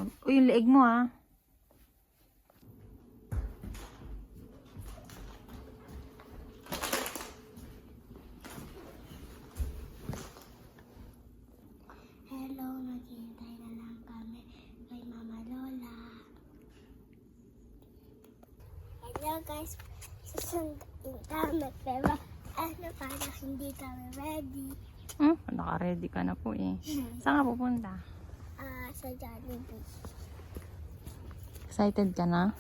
Uy, yung leeg mo ah. Hello, naghihintay na lang kami kay Mama Lola. Hello guys, susundin kami pero parang hindi kami ready. Naka-ready ka na po eh. Saan ka pupunta? Sa Jollibee. Excited ka na?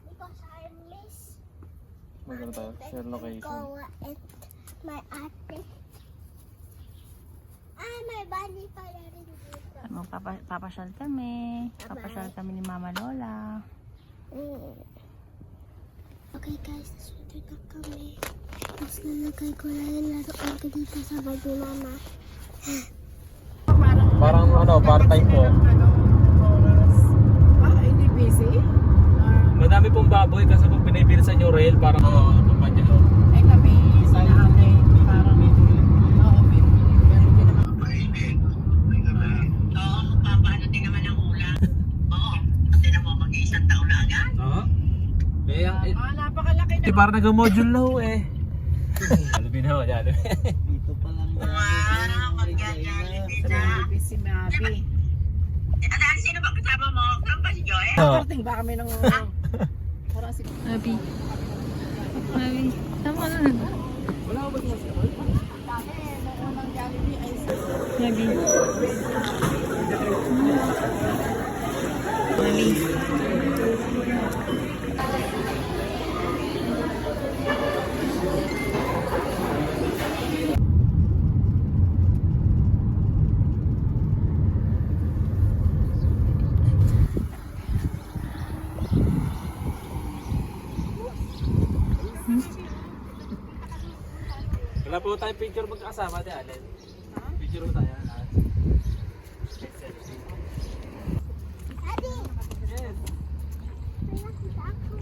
Because I miss Maganda tayo, share location. Kowa and my ate. May bunny pala rin dito. Papasyal kami. Papasyal kami ni Mama Lola. Okay guys, nasunod na kami. Tapos nalagay ko na yung laruan ko dito sa bag ni Mama. Parang part-time po. Hindi busy? Madami pong baboy kasi pag pinibilisan yung rail, parang papadyan. Ay kami sa ate, parang medyo na-open. Pero hindi naman. Oo, papaano din naman ang ulam. Oo, kasi naman mag-iisang taon na agad. Oo. Napakalaki na. Parang nag-module na ho eh. Jollibee na ho, Jollibee. Wow, mag-Jollibee na. Busy Mabi. Dahil sino ba kasama mo? Saan ba si Joel? Nakarating ba kami ng... Parang si... Mabi. Mabi. Tama na. Wala ko ba sa Dati, nung unang Jollibee ay... Mabi. Mabi. Wala po tayong picture magkakasama, di Allen. Picture po tayo. Daddy! Yes. May nakita ako.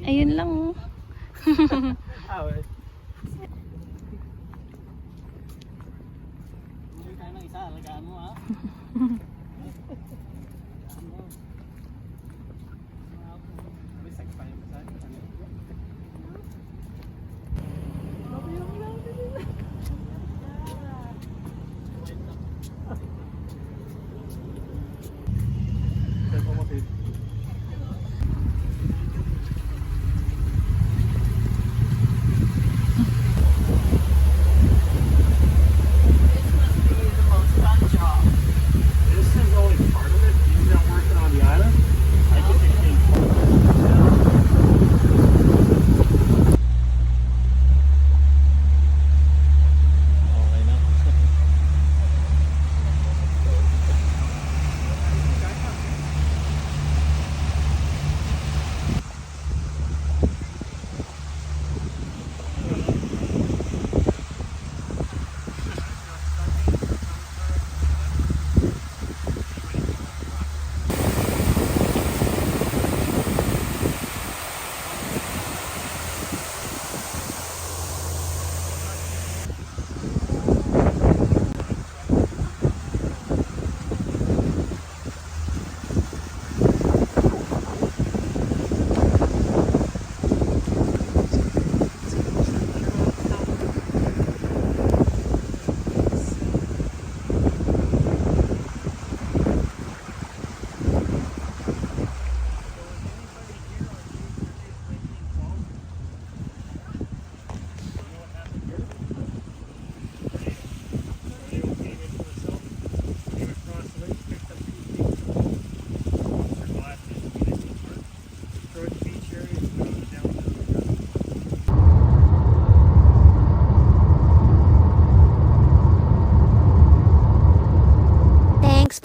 Ayun lang oh. Bumili tayo ng isa, alagaan mo ha.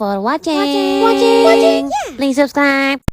For watching. Please subscribe.